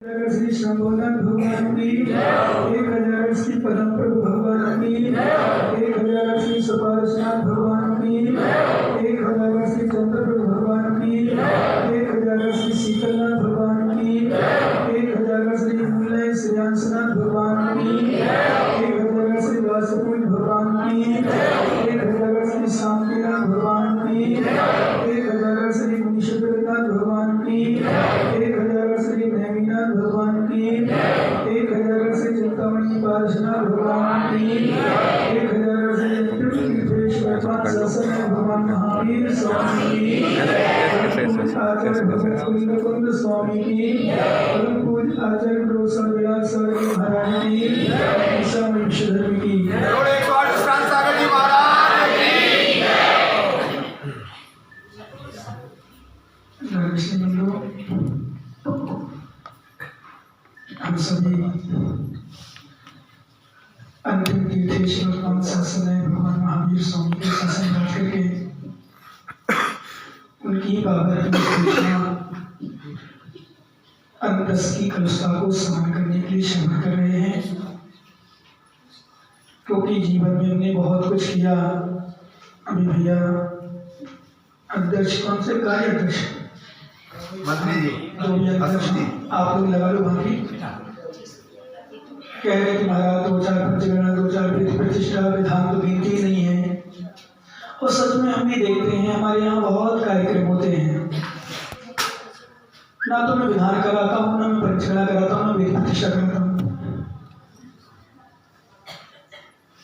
श्री शंभुनाथ भगवान की 1000 श्री पदम प्रभु भगवान की 1000 श्री सुपार्श्वनाथ भगवान की 1000 श्री चंद्र प्रभु भगवान की 1000 श्री शीतलनाथ भगवान की 1000 श्री मूलय श्रीयांशनाथ भगवान की 1000 श्री वासुदेव भगवान की 1000 श्री शांतिनाथ भगवान की 1000 श्री मुनीश्वरनाथ भगवान की 1000 श्री नेमिनाथ भगवान की 1000 श्री चिंतामणि पार्श्वनाथ भगवान की 1000 श्री त्रिपुरेश्वर भगवान महावीर स्वामी की आचार्य भगवान कुंद स्वामी की परम पूज्य आचार्य रोशन विलास महाराज की ईशा विश्वधर्म की हम सभी अंतिम तीर्थेश्वर भगवान महावीर स्वामी के शासन करके उनकी अंतस की कलुषता को सहन करने के लिए श्रमण कर रहे हैं, क्योंकि जीवन में हमने बहुत कुछ किया। अभी भैया अध्यक्ष कौन से कार्य अध्यक्ष मंत्री जी जो भी अध्यक्ष आप लोग लगा लो बाकी कह रहे तुम्हारा 2-4 पंचगणना 2-4 प्रतिष्ठा विधान तो गिनती ही नहीं है। और सच में हम भी देखते हैं हमारे यहाँ बहुत कार्यक्रम होते हैं, ना तो मैं विधान कराता हूँ, ना मैं पंचगणना कराता हूँ, ना वेद प्रतिष्ठा कराता हूँ।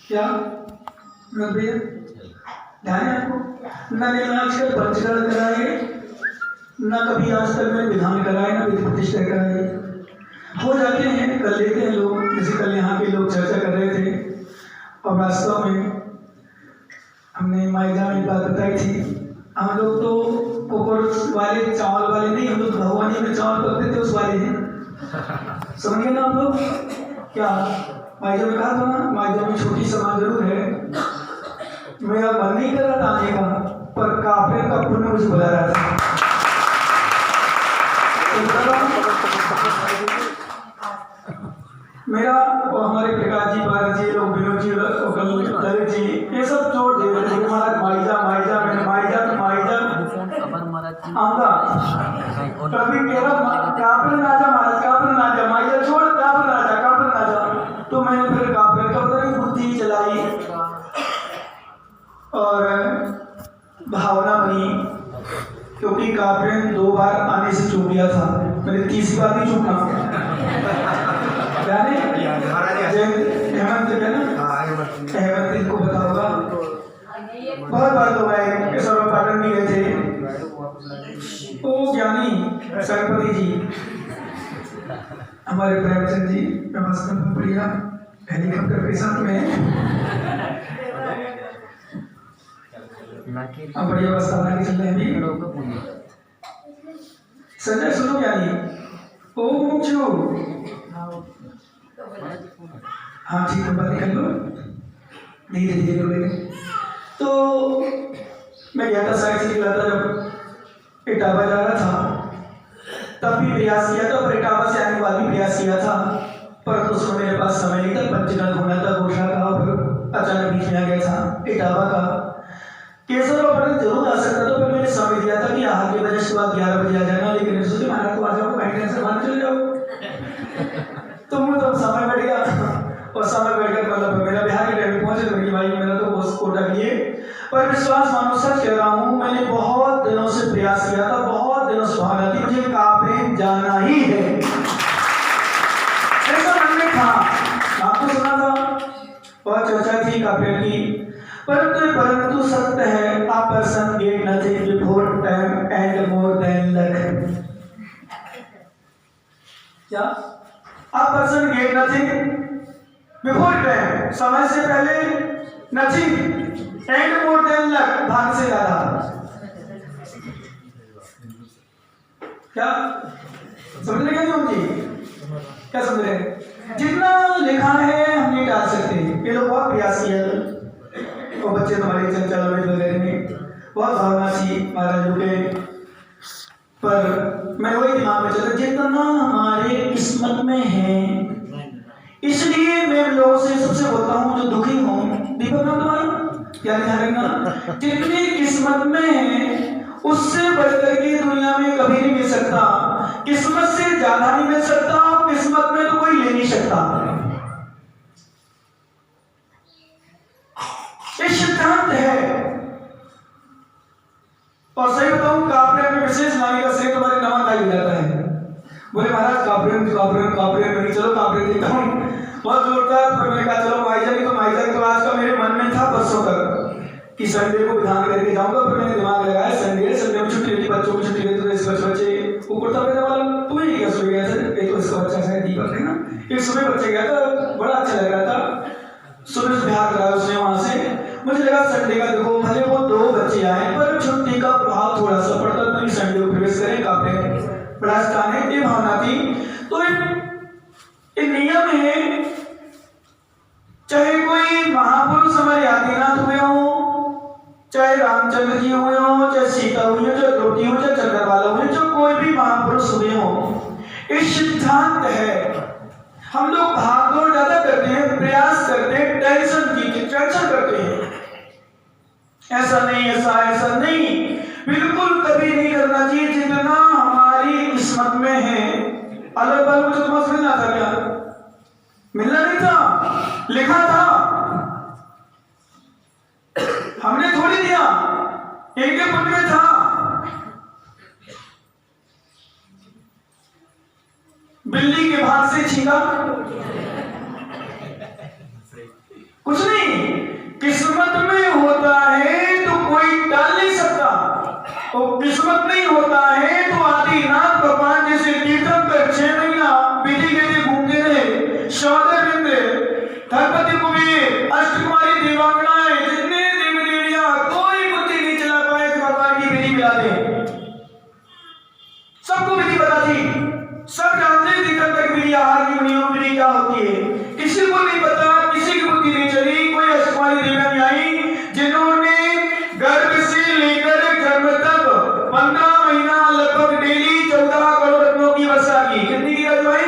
क्या भैया ध्यान है आपको? ना मैंने आजकल पंचगणना कराए, ना कभी आज तक मैंने विधान कराए, ना वेद प्रतिष्ठा कराए। हो जाते हैं, कर लेते हैं लोग, जैसे कल यहाँ के लोग चर्चा कर रहे थे और वास्तव में हमने माइजा में बात बताई थी। हम लोग तो कुकर वाले चावल वाले नहीं, हम लोग भगवानी में चावल पकते थे उस वाले हैं, समझिए ना आप लोग। क्या माइजा में कहा था ना, माइजा में छोटी समाज जरूर है, मेरा मन नहीं कर रहा था आने का, पर काफिर का पुण्य मुझे बुला रहा था। मेरा और हमारे प्रकाश जी, बारह जी, लोग विनोद जी, ललित जी, ये सब जोड़ दे रहे थे महाराज माइजा माइजा, मैंने माइजा तो माइजा आंगा कभी कह रहा काफिर नाजा महाराज, काफिर नाजा, माइजा छोड़, काफिर नाजा, काफिर नाजा। तो मैंने फिर काफिर का बड़ी बुद्धि चलाई और भावना बनी, क्योंकि काफिर 2 बार आने से चूक गया था, मैंने तीसरी बार नहीं चूकना। हेमंत क्या ना, हेमंत इनको पता होगा, बहुत बार तो मैं सर्व पाटन भी गए थे। ओ ज्ञानी सरपति जी, हमारे प्रेमचंद जी नमस्कार बढ़िया हेलीकॉप्टर के साथ में अब बढ़िया अवस्था बना के चल रहे हैं अभी। संजय सुनो ज्ञानी, ओम चो हाँ ठीक है, बात कर लो धीरे धीरे करोगे। तो मैं गया था, साइड से निकला था, जब इटावा जा रहा था तब भी प्रयास किया था, और इटावा से आने के बाद भी प्रयास किया था, पर तो उसमें मेरे पास समय नहीं था, पंचगण होना था घोषणा का, और फिर अचानक बीच में आ गया था इटावा का। केसर और पटन जरूर आ सकता था, पर मैंने समय दिया था कि आगे बजे के बाद 11 बजे आ जाना, लेकिन सोचे महाराज को आ जाओ, बैठने से मान चले जाओ। तो मैं तो समय बैठ गया, और समय बैठ कर मतलब मेरा बिहार के टाइम पहुंचे तो भाई मेरा तो उस कोटा के लिए, पर विश्वास मानो सच कह रहा हूँ, मैंने बहुत दिनों से प्रयास किया था, बहुत दिनों से भावना थी मुझे काफिर जाना ही है, ऐसा मन में था। आपको सुना था, बहुत चर्चा थी काफिर की, परंतु सत्य है, a person get nothing before time and more than luck. क्या a person get nothing before time, समय से पहले nothing and more than luck, भाग्य से ज्यादा। क्या समझ रहे हैं तुम जी? क्या समझ रहे हैं? जितना लिखा है हम नहीं डाल सकते, ये लोग बहुत प्रयास किया, और बच्चे तुम्हारे चंचल वगैरह में बहुत भावना थी महाराजों के, पर मैं वही दिमाग में चलता, जितना हमारे किस्मत इसलिए मैं लोगों से सबसे बोलता हूँ जो दुखी हो, दीपक नाम तुम्हारा क्या ध्यान रखना, जितनी किस्मत में है उससे बढ़कर के दुनिया में कभी नहीं मिल सकता। किस्मत से ज्यादा नहीं मिल सकता, किस्मत में तो कोई ले नहीं सकता। ये सिद्धांत है। और सही बताऊं, कापरे में विशेष लाने का श्रेय तुम्हारे नमक आई जाता है। बोले महाराज कापरे में चलो कापरे देखता हूँ, बहुत जोरदार। फिर मैंने कहा चलो माइजा तो आज का मेरे मन में था परसों तक कि संडे को विधान करके जाऊंगा। फिर मैंने दिमाग लगाया संडे में छुट्टी थी, बच्चों की छुट्टी थी, तो इस बच्चे वो कुर्ता पैदा वाला तुम्हें क्या सुबह गया था, एक तो इसका बच्चा शायद दीपक है ना, एक सुबह बच्चे गया था, बड़ा अच्छा लग रहा था। सुबह से बिहार कराया उसने वहां से। मुझे लगा संडे का देखो भले वो 2 बच्चे आए पर छुट्टी का प्रभाव थोड़ा सा पड़ता, तो संडे को प्रवेश करें कापरे बड़ा स्थान है, ये भावना थी। तो एक नियम है, चाहे कोई महापुरुष हमारे आदिनाथ हुए हो, चाहे रामचंद्र जी हुए हो, चाहे सीता हुई हो, चाहे द्रौपदी हो, चाहे चंद्रबाला हुए, जो कोई भी महापुरुष हुए हो, इस सिद्धांत है। हम लोग भागदौड़ ज्यादा करते हैं, प्रयास करते हैं, टेंशन करते हैं। ऐसा नहीं, बिल्कुल कभी नहीं करना चाहिए। जितना हमारी किस्मत में है, अलग अलग मुझे तुम्हें मिलना था क्या? मिलना नहीं था, लिखा था, हमने थोड़ी दिया, इनके पुण्य में था। बिल्ली के भाग से छीना कुछ नहीं, किस्मत में होता है तो कोई टाल नहीं सकता, और किस्मत नहीं होता है तो आदिनाथ भगवान जैसे तीर्थम कर 6 महीना विधि के घूमते रहे, सौदर बिंद्र, धरपति कुबेर, अष्टकुमारी देवांगनाएं, जितने देवी देवियां, कोई बुद्धि नहीं चला पाए कि भगवान की विधि मिला दे। सबको विधि पता थी, सब जानते थे कब तक विधि, आहार की विधि क्या होती है। किसी को नहीं पता, किसी की बुद्धि नहीं चली। कोई अष्टकुमारी देवियां नहीं आई जिन्होंने गर्भ से लेकर जन्म तक 15 महीना लगभग डेली 14 करोड़ रत्नों की वर्षा की। कितनी की भाई?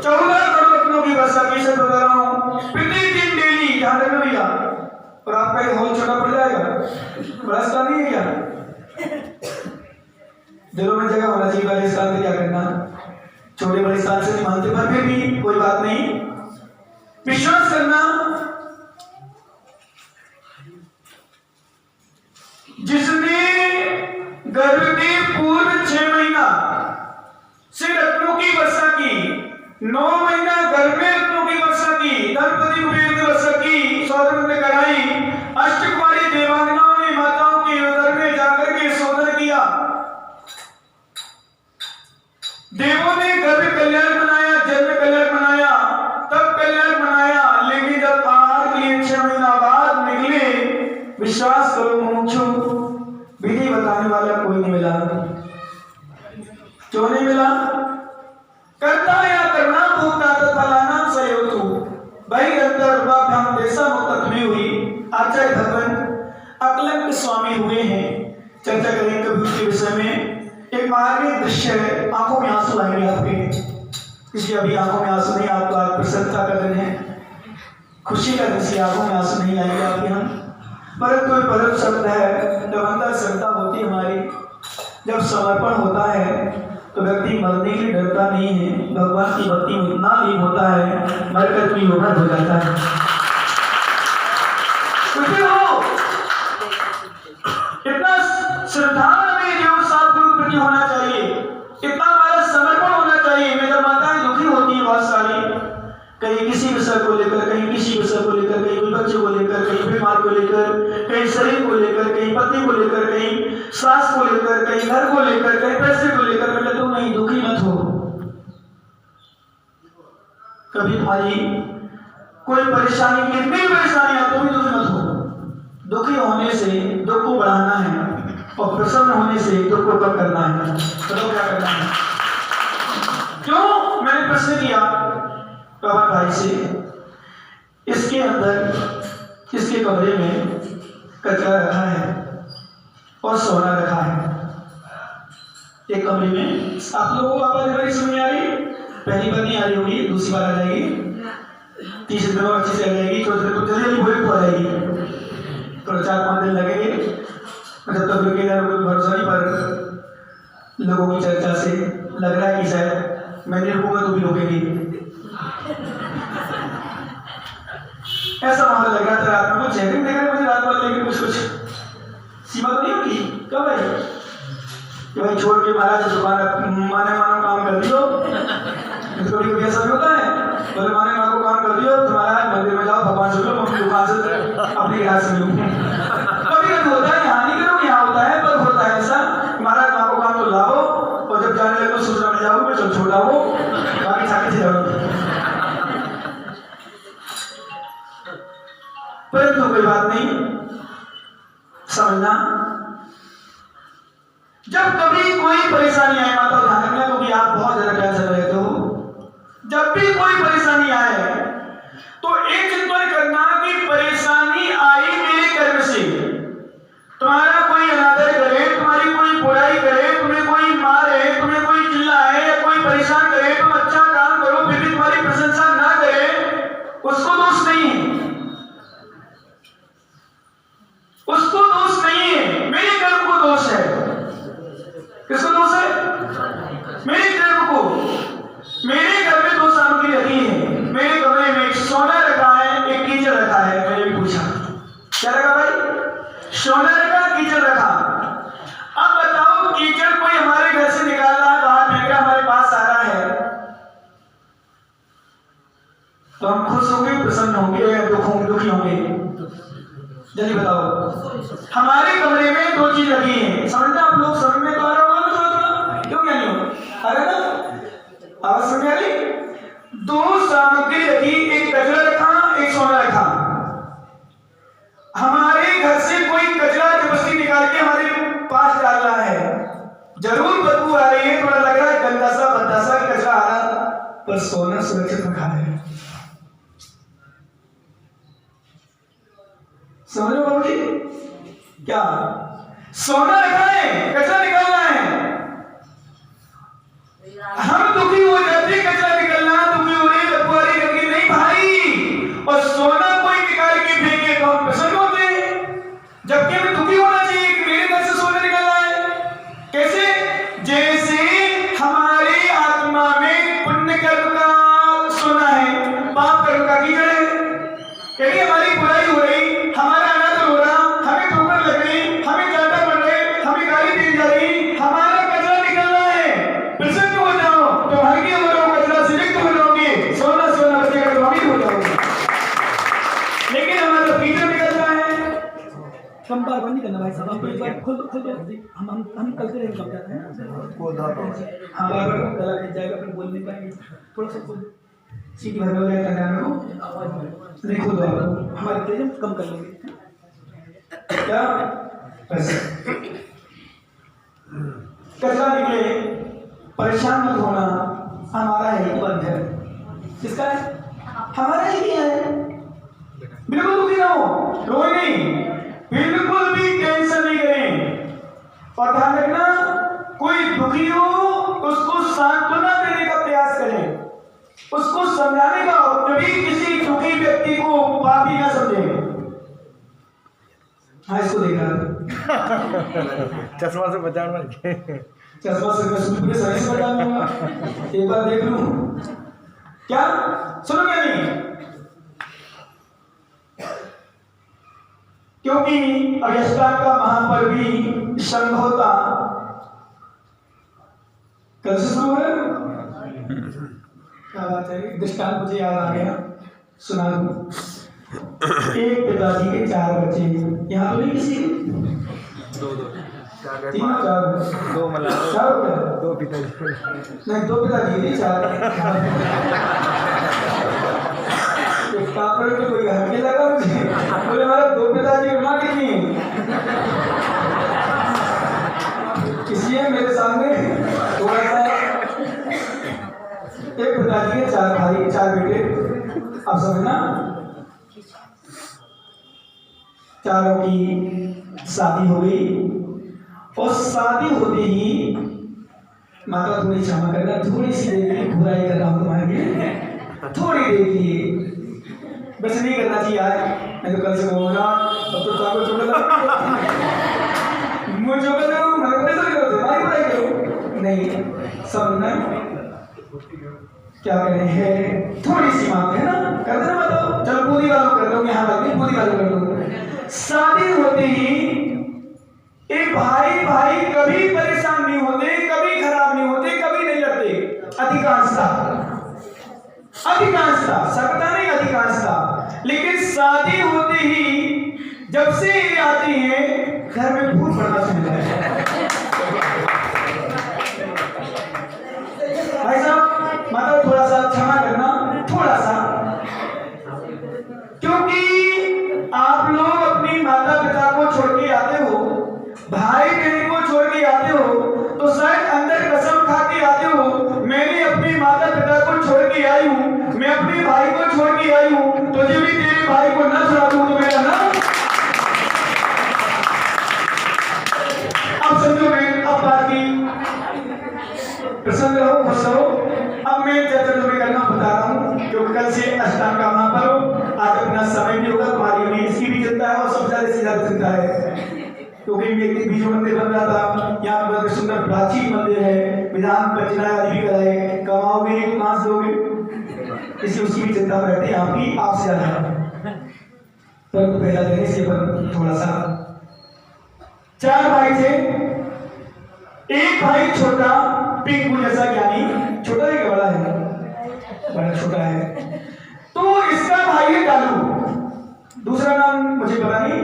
14 करोड़ रत्नों की वर्षा की। सब बता रहा हूँ, प्रतिदिन डेली। ध्यान रखना भैया, और आपका ये हॉल छोटा पड़ जाएगा, बड़ा स्थान नहीं है क्या? दिलों में जगह होना चाहिए। बड़े स्थान पे क्या करना, छोटे बड़े स्थान से नहीं मानते, पर फिर भी कोई बात नहीं, विश्वास करना। जिसने गर्भ के पूर्व 6 महीना से रत्नों की वर्षा की, 9 महीना गर्भ में रत्नों की वर्षा की, धरपति कुबेर की वर्षा की, सौदर ने कराई, अष्टकुमारी देवांगनाओं ने माताओं के उदर में जाकर के शोधन किया, देवों ने गर्भ कल्याण बनाया, जन्म कल्याण बनाया, तब कल्याण बनाया। लेकिन जब आहार के लिए 6 महीना बाद निकले, विश्वास करो मुमुक्षु, विधि बताने वाला कोई नहीं मिला। क्यों नहीं मिला? करता या करना भोगता तत्फलाना सयोतु भाई अंतर्भाभ्याम जैसा मुक्त भी हुई। आचार्य भगवान अकलंक स्वामी हुए हैं, चर्चा करेंगे कभी उसके विषय में। एक मार्मिक दृश्य है, आंखों में आंसू आएंगे आपके, किसी अभी आंखों में आंसू नहीं, आपको आज प्रसन्नता का दिन है, खुशी का दिन से आंखों में आंसू नहीं आएंगे आपके। हम परंतु परम शब्द है, जब अंदर श्रद्धा होती है हमारी, जब समर्पण होता है तो व्यक्ति मरने के लिए डरता नहीं है। भगवान की भक्ति में इतना लीन होता है, मरकर भी उभर हो जाता है। इतना श्रद्धा में जो सद्गुरु के प्रति होना चाहिए, इतना हमारा समर्पण होना चाहिए। मेरी माताएं दुखी होती हैं बहुत सारी, कहीं किसी विषय को लेकर, कहीं किसी विषय को लेकर, कहीं कोई बच्चे को लेकर, कहीं बीमार को लेकर, कहीं शरीर को लेकर, कहीं पति को लेकर, कहीं सास को लेकर, कहीं घर को लेकर, कहीं पैसे को लेकर। मैं तुम नहीं दुखी मत हो। कभी भाई कोई परेशानी, कितनी परेशानियां, तो भी दुखी मत हो। दुखी होने से दुख को बढ़ाना है और प्रसन्न होने से दुख को कम करना है। चलो क्या करना है? क्यों? मैंने प्रश्न किया पवन भाई से, इसके अंदर, इसके कमरे में कचरा रखा है और सोना रखा है। एक कमरे में, आप लोगों को आवाज बड़ी सुनने आ रही, पहली बार नहीं आ रही होगी, दूसरी बार आ जाएगी। तीसरे दिन और अच्छी से आ जाएगी, चौथे दिन तो जल्दी भूल आ जाएगी। तो 4-5 दिन लगेंगे, जब तक रुकेगा भरोसा नहीं, पर लोगों की चर्चा से लग रहा है कि शायद मैं नहीं रुकूंगा तो भी रोकेगी। ऐसा माहौल लग रहा था रात में, कुछ चेहरे देख रहे मुझे रात भर, लेकिन कुछ सीमा तो नहीं होगी। कब है कि भाई छोड़ के महाराज दुकान माने मानो काम कर दियो, कभी कभी ऐसा भी होता है, बोले माने माँ को काम कर दियो, तुम्हारा मंदिर में जाओ, भगवान से मिलो, अपनी दुकान से अपनी ग्राहक से मिलो। कभी कभी होता है, यहाँ नहीं करो, यहाँ होता है, पर होता है ऐसा, महाराज माँ को काम तो लाओ, और जब जाने लगे तो सूचना मिल जाओगे, मैं चल छोड़ा हो, बाकी छाके से जाओ। परंतु कोई बात नहीं, समझना, जब कभी कोई परेशानी आए, माता ध्यान रखना, क्योंकि आप बहुत ज्यादा टेंशन में रहते हो, जब भी कोई परेशानी आए तो एक चिंतन करना कि परेशानी आई मेरे कर्म से। तुम्हारा कोई अनादर करे, तुम्हारी कोई बुराई करे, तुम्हें कोई मारे, तुम्हें कोई चिल्लाए या कोई परेशान करे, तुम अच्छा काम करो फिर भी तुम्हारी प्रशंसा ना करे, उसको दोष नहीं है, उसको दोष नहीं है, मेरे कर्म को दोष है। किसको दोष है? मेरे कर्म को। मेरे घर में 2 सामग्री रखी है, मेरे कमरे में एक सोना रखा है, एक कीचड़ रखा है। मैंने भी पूछा क्या रखा भाई? सोना रखा, कीचड़ रखा। अब बताओ, कीचड़ कोई हमारे घर से निकाल रहा है, बाहर फेंक रहा, हमारे पास आ रहा है, तो हम खुश होंगे, प्रसन्न होंगे या दुखी होंगे? जल्दी बताओ। हमारे कमरे में 2 चीज रखी है, समझते आप लोग? समझ में तो आ रहा होगा ना थोड़ा थोड़ा, क्यों क्या नहीं हो? अरे ना आवाज समझ आ रही? 2 सामग्री रखी, एक कचरा रखा, एक सोना रखा। हमारे घर से कोई कचरा जबरदस्ती निकाल के हमारे पास डाल रहा है, जरूर बदबू आ रही है, थोड़ा लग रहा है गंदा सा भद्दा सा कचरा आ रहा, पर सोना सुरक्षित रखा है। समझ लो बाबू जी, क्या सोना रखा है, कचरा निकालना है। हम दुखी हो जाते, कचरा निकलना, दुखी हो रही, बदबुआरी करके नहीं भाई, और सोना कोई निकाल के फेंके तो हम प्रसन्न होते, जबकि हमें दुखी होना चाहिए कि मेरे घर से सोना निकल रहा है। कैसे? जैसे हमारी आत्मा में पुण्य कर्म का सोना है, पाप कर्म का कीचड़ है। यदि हमारी बुराई हो रही, हमारा अनादर हो रहा, हमें ठोकर लग रही, हमें डांटा पड़ रही, हमें गाली दी जा रही, हमारा कचरा निकल रहा है, प्रसन्न हो जाओ, तो भाग्य हो रहा हो, कचरा से रिक्त हो जाओगे, सोना सोना बचेगा तो अमीर हो जाओगे। लेकिन हमारा कीचड़ निकल रहा है। कम बार बंद नहीं करना भाई साहब, आप एक बार खुद हम करते रहेंगे, कब जाते हैं हाँ, बार बार गला खिंच जाएगा, फिर बोल नहीं पाएंगे। थोड़ा सा खुद सीटी भर हो जाएगा, करना हो आवाज नहीं, खुद आओ, हमारे तेज हम कम कर लेंगे। क्या ऐसे कचरा निकले, परेशान मत होना, हमारा है ही बंद है। किसका है? हमारा ही है। बिल्कुल दुखी ना हो, रोए नहीं, बिल्कुल भी टेंशन नहीं करें, और ध्यान रखना, कोई दुखी हो तो उसको सांत्वना देने का प्रयास करें, उसको समझाने का। कभी किसी दुखी व्यक्ति को पापी ना समझें। हाँ, इसको देखा चश्मा से बचाना, चश्मा से मैं सूर्य के सही से बचा लूंगा, एक बार देख लूं क्या? सुनो क्या नहीं, क्योंकि अष्टांग का महापर्व भी संभवता कल से शुरू है। क्या बात है, दृष्टांत मुझे याद आ गया, सुना दूं। एक पिताजी के 4 बच्चे, यहाँ तो नहीं किसी के? 3 4 2 मला 4 हो गया? 2 पिताजी नहीं, 2 पिताजी नहीं, 4। एक कापड़ में कोई घर के लगा मुझे, बोले हमारा 2 पिताजी की माँ कितनी है? किसी है मेरे सामने थोड़ा सा, एक पिताजी के 4 भाई 4 बेटे। अब समझना, चारों की शादी हो गई, और शादी होते ही, माता थोड़ी क्षमा करना, थोड़ी सी देर के लिए बुराई कर रहा हूं तुम्हारे लिए, थोड़ी देर के लिए बाची आज, नहीं तो कल से बोलूँगा अब तो ताको चोट लगा मुझे बताओ मैं कैसे करो भाई पढ़ाई करो नहीं सब ना क्या करें है थोड़ी सी बात है ना कर देना बताओ चल पूरी वालों कर दो यहाँ बात नहीं पूरी वालों कर दो शादी होते ही एक भाई भाई कभी परेशान नहीं होते कभी खराब नहीं होते कभी नहीं लड़ते अधिकांशता सकता नहीं अधिकांशता लेकिन शादी होते ही जब से ये आती है घर में भूत पड़ना शुरू होता है भाई साहब मतलब थोड़ा सा क्षमा करना थोड़ा सा क्योंकि आप लोग अपनी माता पिता को छोड़ के आते हो भाई बहन को छोड़ के आते हो तो शायद अंदर कसम खा के आते हो मैं भी अपनी माता पिता को छोड़ के आई हूँ मैं अपने भाई को छोड़ के आई हूँ तुझे भी तेरे भाई को न छोड़ा दूँ तो मेरा ना अब समझो मैं अब बाकी प्रसन्न रहो खुश रहो अब मैं चर्चा तुम्हें करना बता रहा हूँ क्योंकि कल से अष्टांग का महापर्व आज अपना समय भी होगा तुम्हारी में इसकी भी चिंता है और सबसे ज्यादा से ज्यादा चिंता है क्योंकि एक दिन बीजो मंदिर बन रहा था यहाँ पर सुंदर प्राचीन मंदिर है विधान पंचनाय आदि भी कराए कमाओगे तो कहाँ से दोगे इसी उसकी भी चिंता में रहती है आपकी आपसे ज्यादा पर पहला देने से पर थोड़ा सा 4 भाई थे एक भाई छोटा पिंकू जैसा ज्ञानी छोटा है कि बड़ा है बड़ा छोटा है तो इसका भाई है डालू दूसरा नाम मुझे पता नहीं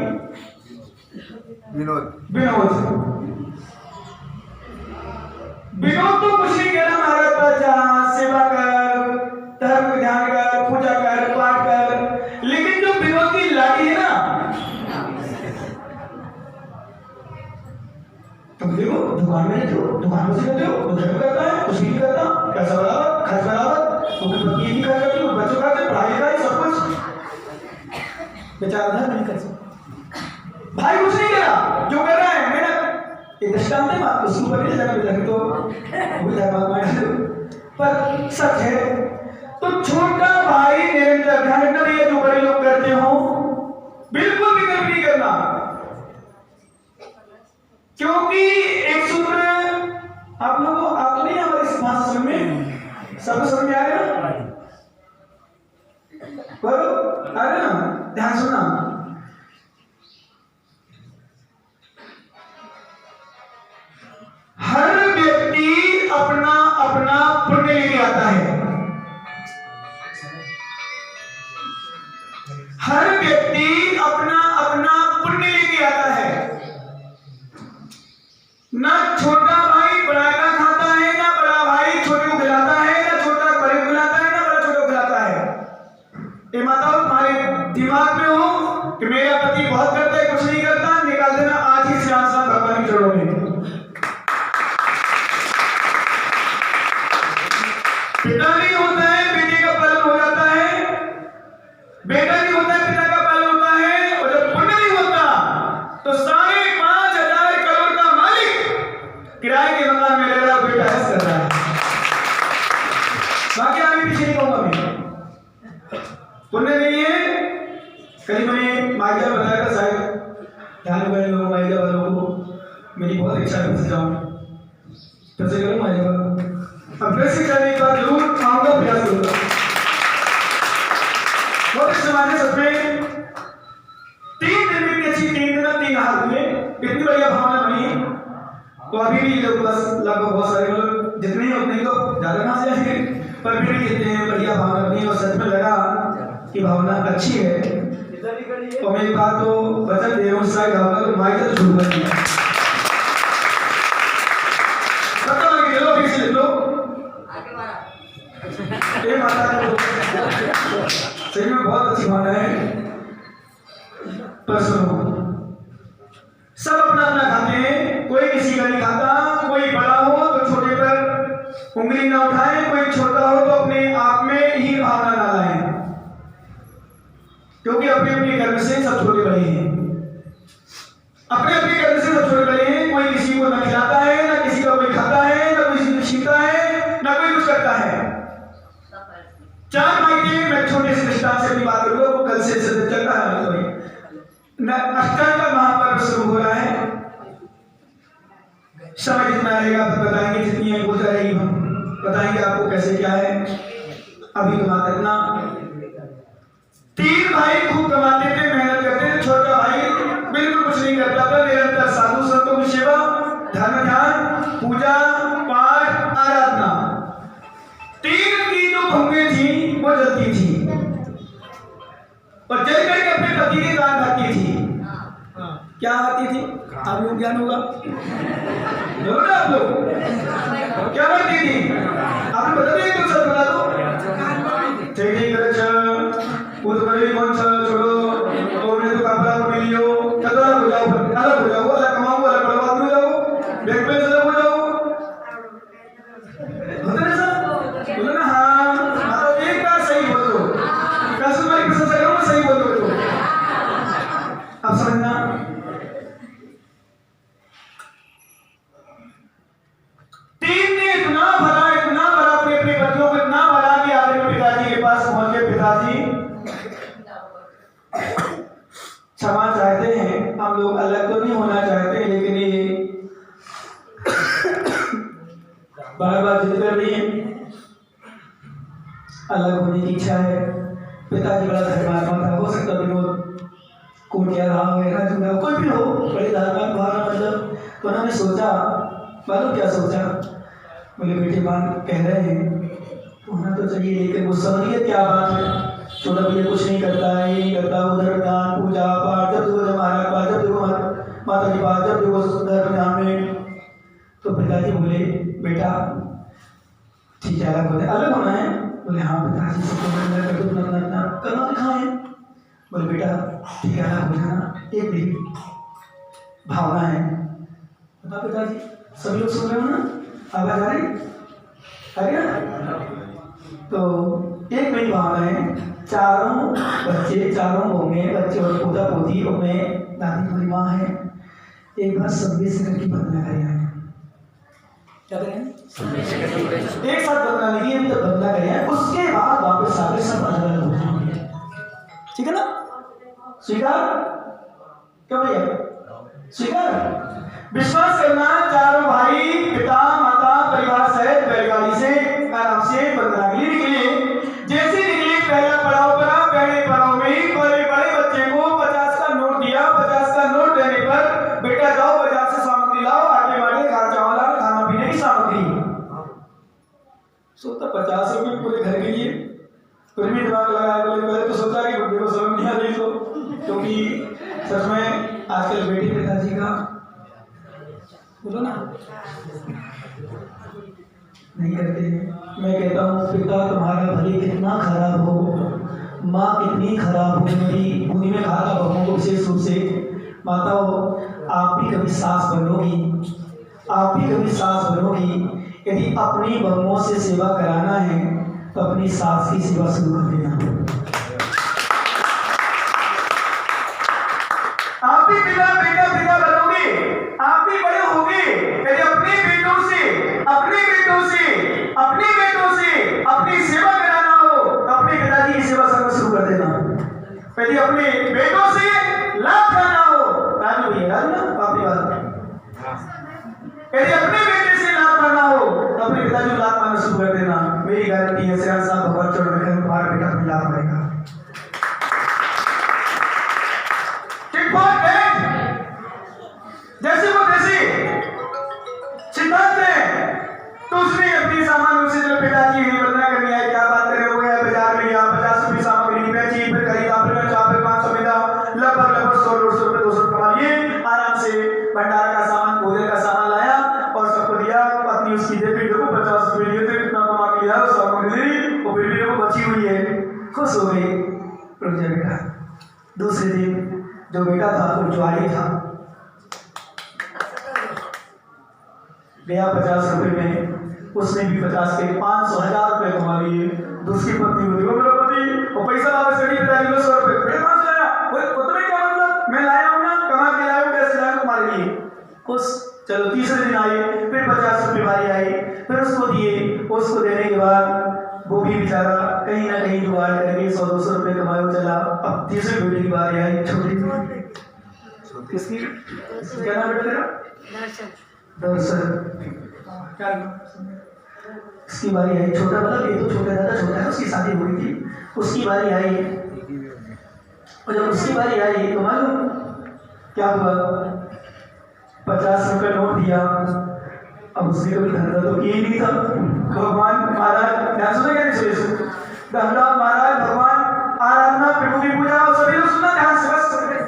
विनोद तो कुछ नहीं कहना महाराज प्रजा सेवा कर धर्म ध्यान कर पूजा कर पाठ कर लेकिन जो विनोद की लाठी है ना तुम देखो दुकान में जो दुकान में से करते हो वो धर्म करता है कुछ नहीं करता पैसा बराबर खर्च बराबर तो फिर पत्नी नहीं खर्च करती बच्चों का पढ़ाई का सब कुछ बेचारा धर्म नहीं कर सकता भाई कुछ नहीं करा जो कर रहा है मैंने एक दृष्टांत है उसके ऊपर नहीं जाना बेचारे तो वो धर्म पर सच है तो छोटा भाई निरंतर ध्यान रखना भैया जो बड़े लोग करते हो बिल्कुल भी गलत नहीं करना क्योंकि एक सूत्र आप लोगों आप नहीं हमारे इस भाषा में सब समझ में आ रहा है बोलो आ रहा ना ध्यान सुनना हर व्यक्ति अपना अपना पुण्य लेके आता है हर व्यक्ति अपना अपना पुण्य लेके आता है ना छोटा भाई बड़ा का खाता है ना बड़ा भाई छोटे को खिलाता है ना छोटा बड़े को खिलाता है ना बड़ा छोटे को खिलाता है ये माताओं तुम्हारे दिमाग में हो कि मेरा पति बहुत करता है कुछ नहीं करता निकाल देना आज ही श्याम साहब भगवान की जड़ों में पिता नहीं होता है बेटे का पालन हो जाता है बेटा नहीं होता है पिता का पालन होता है और जब पुण्य नहीं होता तो 5,500 करोड़ का मालिक किराए के मकान में रह रहा बेटा ऐसा कर रहा है बाकी आगे पीछे नहीं कहूंगा मैं पुण्य नहीं है कहीं मैंने माइजा बताया था शायद ध्यान में लोगों माइजा वालों को मेरी बहुत इच्छा है जाऊं फिर से करूं माइजा अब फिर से करने का जरूर आऊंगा प्रयास करूंगा बहुत समाज में 3 दिन में अच्छी 3 दिन 3 हाथ में इतनी बढ़िया भावना बनी तो अभी भी लोग बस लगभग बहुत सारे लोग जितने ही उतने तो ज्यादा ना जाएंगे पर भी जितने बढ़िया भावना बनी और सच में लगा कि भावना अच्छी है तो मैं एक बात तो वचन दे रहा हूँ शायद तो माइक तो शुरू कर दिया ये माता सही में बहुत अच्छी भावना है पर सुनो सब अपना अपना खाते हैं कोई किसी का नहीं खाता कोई बड़ा हो तो छोटे पर उंगली ना उठाए कोई छोटा हो तो अपने आप में ही भावना ना लाए क्योंकि अपने अपने कर्म से सब छोटे बड़े हैं अपने अपने कर्म से सब छोटे बड़े हैं कोई किसी को न खिलाता है ना किसी का कोई खाता है ना कोई छीनता है ना कोई कुछ करता है चार भाई थे। मैं छोटे से दृष्टांत से अपनी बात करूंगा, वो कल से चल रहा है। अष्टमी का महापर्व शुरू हो रहा है। समय जितना रहेगा बताएंगे, जितनी बोलता रहेगी हम बताएंगे आपको कैसे क्या है। अभी तो बात करना, तीन भाई खूब कमाते थे, मेहनत करते थे। छोटा भाई बिल्कुल कुछ नहीं करता था, निरंतर साधु संतों की सेवा, धर्म ध्यान, पूजा पाठ, आराधना। तीन की जो भूमियां थी वो जलती थी और जल करके अपने पति के कान भरती थी। क्या आती थी? आपको ज्ञान होगा, बोलो ना आप लोग, क्या करती थी? आपने बता दिया, कुछ सब बता दो। ठीक अच्छा, वो तो बड़ी कौन सा छोड़ो, तो उन्हें तो कपड़ा को मिलियो, कदर हो जाओ, अलग हो जाओ, अलग कमाओ, अलग बर्बाद हो जाओ, बैक पे अलग हो जाओ, होता है सब? बोलो ना हाँ, मतलब एक बार सही बोलो, कैसे तुम्हारी प्रशंसा करूँ, सही बोलो तो अब समझना। तीन ने इतना भरा अपने अपने बच्चों को इतना भरा कि आखिर में पिताजी के पास पहुंच गए। पिताजी क्षमा चाहते हैं, हम लोग अलग तो नहीं होना चाहते, लेकिन ये बार बार जिद कर रही है, अलग होने की इच्छा है। पिताजी बड़ा धर्मात्मा था, हो सकता विनोद कोटिया रहा वगैरह जुड़ा कोई भी हो, बड़े धार्मिक भावना मतलब। तो उन्होंने सोचा, मालूम क्या सोचा, बोले बेटे बात कह रहे हैं होना तो चाहिए, लेकिन वो समझिए क्या बात है। छोटा भैया कुछ नहीं करता है, ये नहीं करता, उधर दान पूजा पाठ, जब देखो महाराज पाठ, जब देखो माता जी पाठ, जब देखो धर्म ध्यान में। तो पिताजी बोले बेटा ठीक है, अलग होना है। बोले हाँ पिताजी, सब करना दिखाए। बोले बेटा ठीक है, अलग हो जाना, एक भी भावना है। बता पिताजी, सभी लोग सुन रहे हो ना, आवाज आ रही है? तो एक मेरी भावना है, चारों बच्चे, चारों होंगे बच्चे और पोता पोती, और मैं दादी तुम्हारी माँ है। एक बार सब से करके बदला करें, क्या करें? एक साथ बदला लेंगे, अभी तक बदला करें, उसके बाद वापस आगे सब अलग अलग हो जाएंगे, ठीक है ना? स्वीकार क्यों भैया? स्वीकार विश्वास करना। चारों भाई पिता माता परिवार सहित बैलगाड़ी से आराम से बंदरा के लिए निकले। जैसे निकले पहला पड़ाव पड़ा, पहले पड़ाव में बड़े बड़े बच्चे को 50 का नोट दिया। 50 का नोट देने पर बेटा जाओ बाजार से सामग्री लाओ, आटे वाटे चावल खाना पीने की सामग्री। सोचता 50 रुपये पूरे घर के लिए, फिर भी दिमाग लगाया। पहले तो सोचा कि बुढ़े को समझ नहीं आ रही, तो क्योंकि सच में आजकल बेटी पिताजी का बोलो ना नहीं करते। मैं कहता हूँ पिता तुम्हारा भले कितना खराब हो, माँ कितनी खराब हो, मेरी भूमि में खाता बहू को विशेष रूप से माता हो, आप भी कभी सास बनोगी, आप भी कभी सास बनोगी। यदि अपनी बहुओं से सेवा कराना है तो अपनी सास की सेवा शुरू कर देना। आप भी पिता बनोगे, आप भी बड़े होगे। यदि अपने बेटों से अपनी सेवा कराना हो तो अपने पिताजी की सेवा करना शुरू कर देना। यदि अपने बेटों से लाभ खाना हो, राजू भैया ना पापी बात, यदि अपने बेटे से लाभ खाना हो तो अपने पिताजी को लाभ खाना शुरू कर देना। मेरी गारंटी है श्रेया साहब भगवान चढ़ रहे हैं, तुम्हारा बेटा भी लाभ पड़ेगा। जैसे वो तैसे सिद्धांत है। तो उसने अपनी सामान से जो पिताजी है बदला करनी है, क्या बात करे, हो गया बाजार में गया, 50 रुपये सामग्री बेची, फिर खरीदा, फिर 500 मिला, लगभग 100-150 रुपये 200 कमा लिए। आराम से भंडारा का सामान, भोजन का सामान लाया और सबको दिया। पत्नी उसकी देखी, देखो 50 रुपये लिए थे, कितना कमा के लिया, सामग्री दी, वो फिर भी देखो बची हुई है, खुश हो गई। रुक जा बेटा। दूसरे दिन जो बेटा था वो ज्वारी था, गया 50 रुपये में, उसने भी 50 के 500-1000 रुपये कमा लिए। दूसरी पत्नी को देखो, मेरा पति और पैसा वापस करी, पिताजी को 100 रुपये, फिर 500 लाया। तुम्हें क्या मतलब, मैं लाया हूँ ना, कमा के लाया हूँ, कैसे लाया तुम्हारे लिए खुश। चलो तीसरे दिन आए, फिर 50 रुपये वाली आई, फिर उसको दिए। उसको देने के बाद वो भी बेचारा कहीं ना कहीं जुगाड़ करके 100-200 रुपए कमाए चला। अब तीसरे बेटे की बारी आई, छोटी किसकी, क्या नाम बेटा तेरा? दर्शन। क्या इसकी बारी आई, छोटा मतलब ये तो छोटा, ज्यादा छोटा है, उसकी शादी हुई थी, उसकी बारी आई। और जब उसकी बारी आई तो मालूम क्या हुआ, 50 रुपए नोट दिया। अब उसने कभी धंधा तो किया ही नहीं था। भगवान महाराज ध्यान सुने क्या, नहीं सुने? धंधा महाराज भगवान आराधना प्रभु की पूजा और सभी लोग सुनना ध्यान से, बस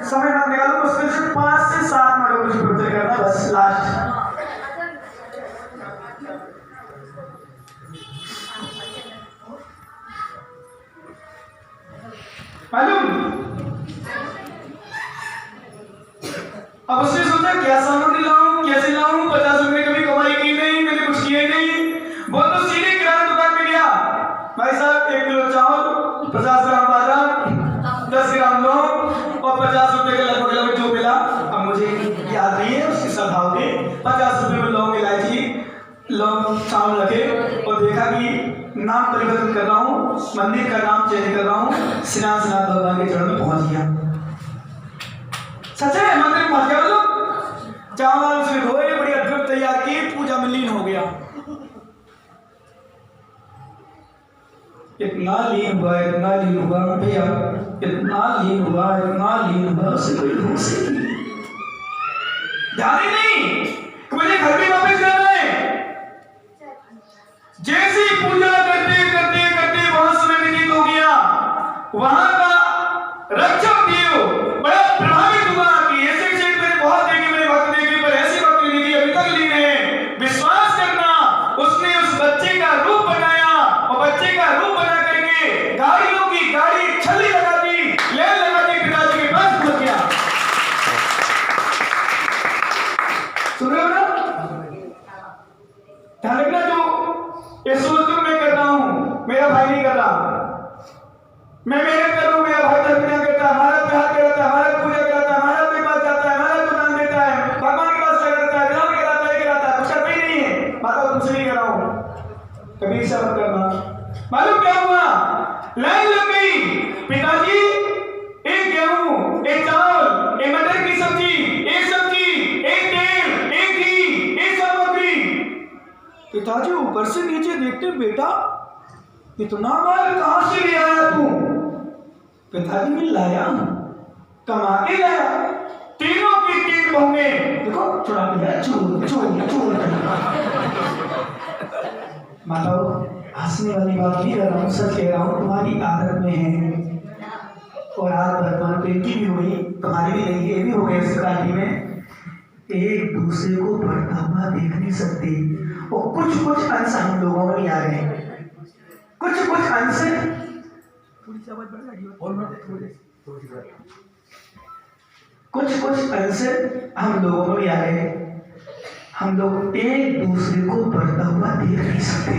समय मत निकालो, उसमें से 5 से 7 मिनट कुछ प्रवचन करना, बस लास्ट। मालूम अब उसने सोचा क्या सामग्री लाऊं, कैसे लाऊं, 50 रुपए कभी कमाई की नहीं, मैंने कुछ किया ही नहीं। वो तो सीधे किराना दुकान में गया, भाई साहब 1 किलो चावल, 50 ग्राम बादाम, 10 ग्राम लौंग और 50 रुपए के लगभग जो मिला। अब मुझे याद नहीं है उसके स्वभाव के, 50 रुपए में लौंग इलायची लौंग चावल रखे और देखा कि नाम परिवर्तन कर रहा हूँ, मंदिर का नाम चेंज कर रहा हूँ, श्रीनाथ भगवान के चरण में पहुंच गया। सच है, मंदिर पहुंच गया। मतलब चावल उसने धोए, बड़ी अद्भुत तैयार की, पूजा में लीन हो गया। इतना लीन हुआ, इतना लीन हुआ भैया, इतना लीन हुआ, इतना लीन हुआ, उसे कोई होश ही नहीं, ध्यान ही नहीं कि मुझे घर भी वापस जाना है। जैसे पूजा करते करते करते बहुत समय व्यतीत हो गया, वहां का रक्षक देव बड़ा प्रभावित हुआ कि ऐसे क्षेत्र मैंने बहुत देखे, मैंने भक्त देखे, पर ऐसी भक्त नहीं देखी, अभी तक लीन है। विश्वास करना, उसने उस बच्चे का रूप बनाया और बच्चे का रूप बना करके गाड़ियों की गाड़ी छली लगा दी, लेन लगा दी, पिताजी के पास पहुंच गया। सुन रहे हो ना? ध्यान रखना, जो ये सोच मैं कर रहा हूं, मेरा भाई नहीं कर रहा। मैं मेहनत कर रहा हूं, मेरा भाई धर्म करता है, हमारा प्यार करता है, हमारा पूजा कराता है, हमारा के पास जाता है, हमारा को दान देता है, भगवान के पास करता है, विधान कराता है, कराता है, कुछ करता ही नहीं है। माता तुमसे नहीं कर रहा हूं, कभी ऐसा मत करना। मालूम क्या हुआ, लाइन लग गई। पिताजी एक गेहूं, एक चावल, एक मटर की सब्जी, एक सब्जी, एक तेल, एक घी, एक सामग्री। पिताजी ऊपर से नीचे देखते, बेटा इतना माल कहां से ले आया तू? पिताजी मैं लाया, कमा के लाया, तीनों की 3 बहुएं देखो चुरा के लाया, चोर चोर चोर। माता हंसने वाली बात नहीं कर रहा हूँ, सच कह रहा हूँ, तुम्हारी आदत में है। और आज वर्तमान तो इनकी भी हुई, तुम्हारी भी नहीं, ये भी हो गए सोसाइटी में, एक दूसरे को बढ़ता हुआ देख नहीं सकते। और कुछ अंश हम लोगों में आ गए, कुछ अंश, कुछ अंश हम लोगों में आ गए। हम लोग एक दूसरे को बढ़ता हुआ देख नहीं सकते।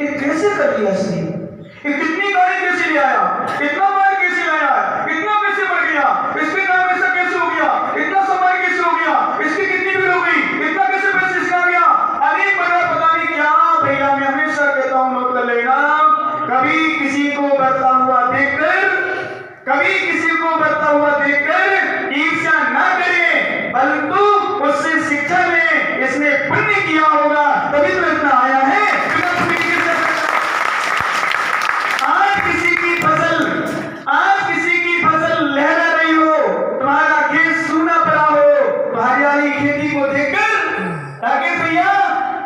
ये कैसे कर लिया इसने? ये कितनी गाड़ी कैसे ले आया, इतना माल कैसे लाया, इतना कैसे बढ़ गया, इसके नाम ऐसा कैसे हो गया, इतना समय कैसे हो गया, इसकी कितनी भीड़ हो गई, इतना कैसे पैसे इसका गया, अनेक प्रकार पता नहीं क्या। भैया मैं हमेशा कहता हूँ नोट कर लेना, कभी किसी को बढ़ता हुआ देखकर, कभी किसी को बढ़ता हुआ देखकर ईर्ष्या न करें, परंतु उससे शिक्षा लें, इसने पुण्य किया होगा तभी तो इतना आया है। आज किसी की फसल लहरा रही हो, तुम्हारा खेत सूना पड़ा हो, तो हरियाली खेती को देखकर, राकेश भैया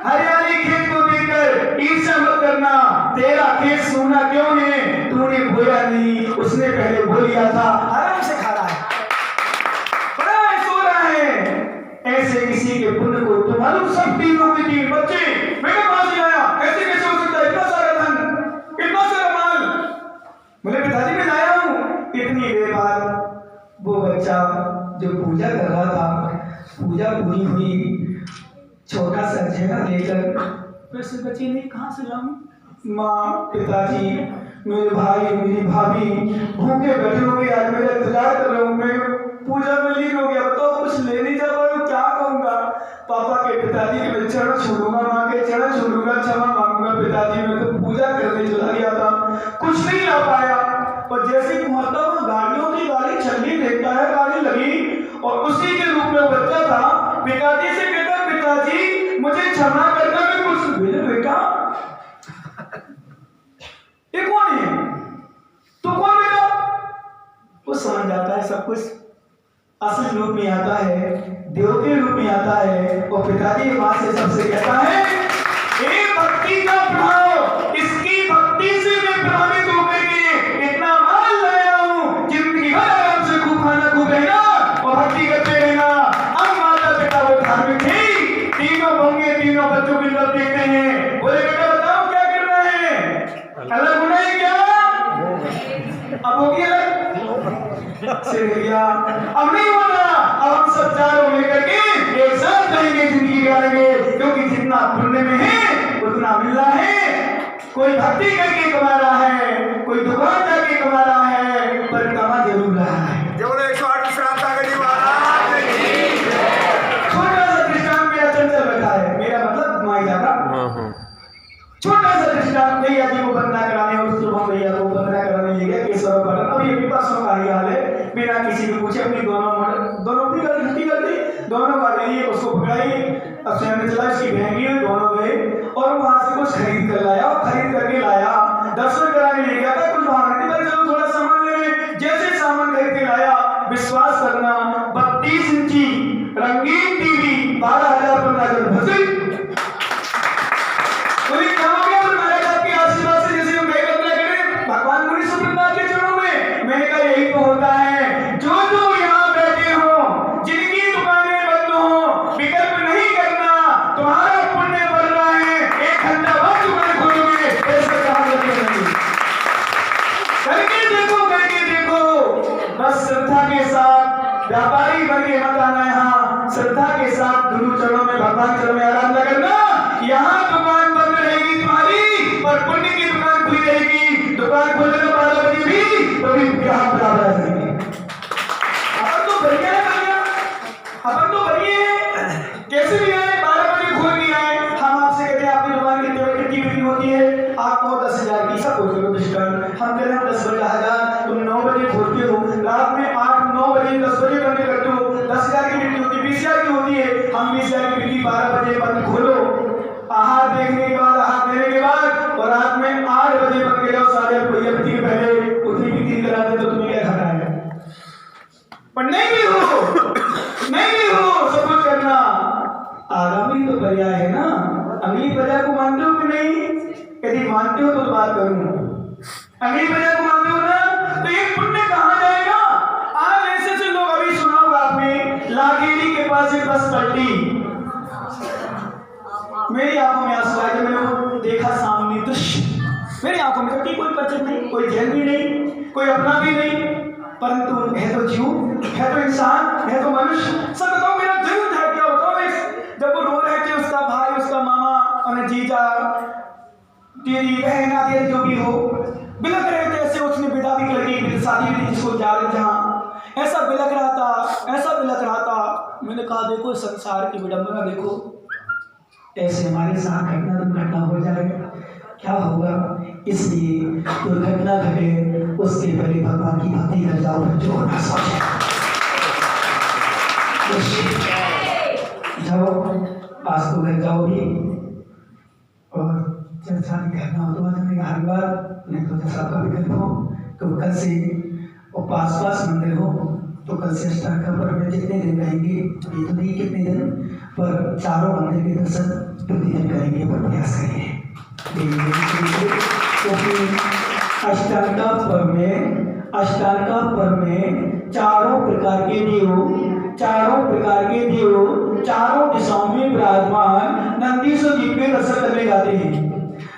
हरियाली खेत को देखकर ईर्ष्या मत करना। तेरा खेत सूना क्यों है, तूने बोया नहीं, उसने पहले बो लिया था, आराम से खा रहा है, बड़ा सो रहा है। ऐसे किसी के पुण्य को तो मालूम, सब 3 बच्चे, मैंने कहां से आया, ऐसे कैसे हो सकता है, इतना सारा धन, इतना सारा माल, बोले पिताजी मैं लाया हूं। इतनी देर बाद वो बच्चा जो पूजा कर रहा था, पूजा पूरी हुई, छोटा सा जगह लेकर वैसे बच्चे ने कहां से लाऊं, माँ पिताजी मेरे भाई मेरी भाभी भूखे बैठे होंगे, आज मेरा इंतजार कर रहे होंगे, पूजा में लीन हो गया, तो कुछ ले नहीं जा पा रहा, क्या कहूंगा। पापा के पिताजी के चरण छूलूंगा, माँ के चरण छूलूंगा, क्षमा मांगूंगा, पिताजी मैं तो पूजा करने चला गया था, कुछ नहीं ला पाया। पर जैसे पहुंचता वो गाड़ियों की गाड़ी चलनी देखता है, गाड़ी लगी और उसी के रूप में वो बच्चा था। पिताजी से कहता, पिताजी मुझे क्षमा करना, मैं कुछ मेरे बेटा ये कौन है, तो कौन बेटा? वो समझ जाता है सब कुछ असली रूप में आता है, देव के रूप में आता है। और पिताजी मां से सबसे कहता है, ये भक्ति का प्रभाव, इसकी भक्ति से मैं प्रभावित होकर के इतना माल लाया हूं, जिंदगी भर आराम से खूब खाना, खूब रहना और भक्ति करते रहना। अब माता पिता वो धार्मिक थे, तीनों होंगे, तीनों बच्चों की तरफ देखते हैं, बोले बेटा बताओ क्या करना है, अलग होना है क्या? अब हो गया से गया, अब नहीं होना, अब हम सब चारों मिलकर के एक साथ रहेंगे, जिंदगी गाएंगे, क्योंकि जितना पुण्य में है उतना मिल रहा है। कोई भक्ति करके कमा रहा है, कोई दुकान जाके कमा रहा है, पर कमा जरूर रहा है। जो 108 श्रांता गढ़ी महाराज की छोटा सा दृष्टांत मेरा चंचल बैठा है, मेरा मतलब माइला का छोटा सा दृष्टांत। भैया जी को बंदना कराने और शुभम भैया को बंदना कराने ले गया केशव पटन। अब ये विपासों का ही हाल है, बिना किसी को पूछे अपनी दोनों अपनी गलती कर दी, दोनों बात ये उसको पकड़ाई, अब स्वयं में चला, इसकी बहन है, दोनों गए और वहां से कुछ खरीद कर लाया और खरीद करके लाया, दर्शन कराने ले गया था। कुछ भावना थी भाई चलो थोड़ा सामान ले लें। जैसे सामान खरीद के लाया, विश्वास करना 32 इंची रंगीन टीवी 12,000 15,000 भसी। कोई क्या हो गया? महाराज आपके आशीर्वाद से जैसे हम गए बंदना करें भगवान मुनि सुब्रतनाथ के चरणों में। मैंने कहा यही तो होता है, जो जो यहाँ बैठे हो, जिनकी दुकानें बंद हो, विकल्प नहीं करना, तुम्हारा पुण्य बढ़ रहा है। 1 घंटा बाद दुकान खोलोगे, ऐसा कहा करके देखो, बस श्रद्धा के साथ व्यापारी बन के मत आना, यहाँ श्रद्धा के साथ गुरु चरणों में, भगवान चरणों में आराधना करना। यहाँ दुकान बंद रहेगी तुम्हारी, पर पुण्य की दुकान खुली रहेगी। दुकान खोलने 12 बजे भी तो भी ग्राहक बराबर आ जाएंगे। अपन तो बढ़िया है, अपन तो बढ़िया है, कैसे भी आए 12 बजे खोल के आए। हम आपसे कहते हैं आपकी दुकान कितने बजे कितनी बिक्री होती है? आपको 10,000 की सब खोल लो डिस्काउंट। हम कह रहे हैं 10 बजे 1000, तुम 9 बजे खोलते हो, रात में 8 9 बजे 10 बजे बंद करते हो। 10,000 की बिक्री होती है, 20,000 की होती है, हम 20,000 की बिक्री 12 बजे बंद खोलो। आहार देखने के बाद, आहार देने के बाद और रात में 8 बजे बंद कर जाओ, 8,500 रुपये बिक्री पहले उतनी बिक्री करा दे तो तुम्हें क्या घाटा है? पर नहीं भी हो सब कुछ करना। आगामी तो पर्याय है ना, अगली प्रजा को मानते हो कि नहीं? यदि मानते हो तो बात करूं, अगली प्रजा को मानते हो ना, तो ये पुण्य कहां जाएगा? आज ऐसे लोग, अभी सुना होगा आपने, लाखेरी के पास एक बस पलटी, मेरी आंखों में आंसू आए, मैंने वो देखा सामने दृश्य, मेरी आंखों में कोई परिचित नहीं, कोई जैन भी नहीं, कोई अपना भी नहीं, परंतु है तो जीव, है तो इंसान, है तो मनुष्य। सब बताओ मेरा दिल है क्या? बताओ जब वो रो रहे थे, उसका भाई, उसका मामा और जीजा, तेरी बहन आदि जो भी हो, बिलख रहे थे। ऐसे उसने विदा भी कर दी, शादी भी जिसको जा रहे जहाँ, ऐसा बिलख रहा था, ऐसा बिलख रहा था। मैंने कहा देखो संसार की विडंबना देखो, ऐसे हमारे साथ घटना दुर्घटना हो जाएगा, क्या होगा? इसलिए दुर्घटना घटे उसके पहले भगवान की भक्ति कर जाओ, जो होना सोचे जाओ, आज तो घर जाओ भी, और चर्चा नहीं करना हो तो हर बार नहीं तो जैसा का भी कर दो। तो कल से और पास मंदिर हो तो कल से अष्टांगा पर में जितने दिन रहेंगे, ये तो नहीं कितने दिन, पर चारों मंदिर के दर्शन प्रतिदिन करेंगे, पर प्रयास करेंगे। क्योंकि अष्टांगा पर में चारों प्रकार के देव चारों दिशाओं में विराजमान नंदीश्वर जी के दर्शन करने जाते हैं।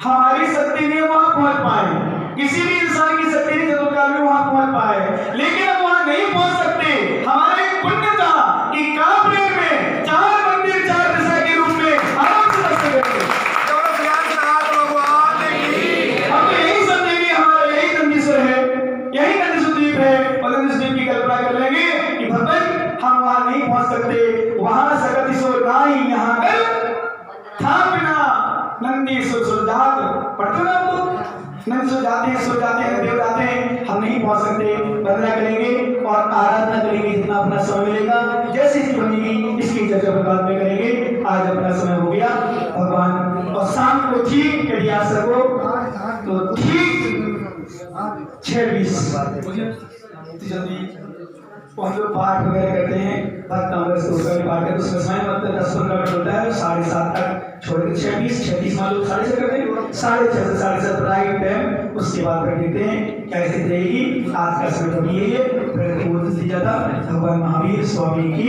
हमारी शक्ति ने वहां पहुंच पाए, किसी भी इंसान की शक्ति नहीं चतुर्काल में वहां पहुंच पाए, लेकिन अब वहां नहीं पहुंच सकते। हमारा एक पुण्य था कि कांपने में 4 मंदिर 4 दिशा के रूप में आराम से दर्शन करते। हम तो यही समझेंगे हमारा यही नंदीश्वर है, यही नंदीश्वर द्वीप है, और नंदीश्वर द्वीप की कल्पना कर लेंगे कि भगवान हम वहां नहीं पहुंच सकते, वहां सकतीश्वर नाही यहाँ था बिना नंदीश्वर सुरजात पढ़ते हो आप लोग? नंदीश्वर पहुंच सकते, वंदना करेंगे और आराधना करेंगे जितना अपना समय मिलेगा। जैसी चीज बनेगी इसकी चर्चा बाद में करेंगे। आज अपना समय हो गया भगवान, और शाम को ठीक यदि आ सको तो ठीक 6:20 जल्दी हम लोग पाठ वगैरह करते हैं, भक्त अमृत उसका भी पाठ है, उसमें समय मतलब 10-15 मिनट होता है, 7:30 तक छोड़ के 36 मान लो 6:30 करते हैं, 6:30 से 7:30 राइट टाइम, उसके बाद कर देते हैं। क्या स्थिति रहेगी आज का समय तो ये है। प्रगति बोलती दी जाता भगवान महावीर स्वामी की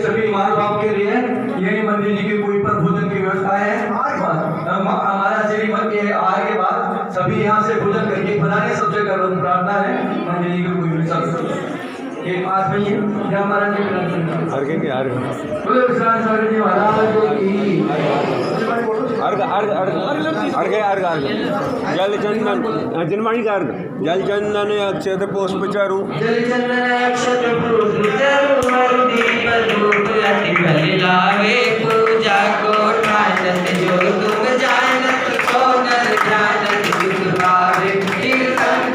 सभी महानुभाव के लिए यही मंदिर जी के कोई पर भोजन की व्यवस्था है। हमारा श्रीमत के आगे के बाद सभी यहाँ से भोजन करके बनाने सबसे कर प्रार्थना है मंदिर जी के कोई सब एक पास में ही हमारा जी महाराज की जल चंदन जिनवाणी का अर्घ जल चंदन अक्षत पुष्प चारू जल चंदन अक्षत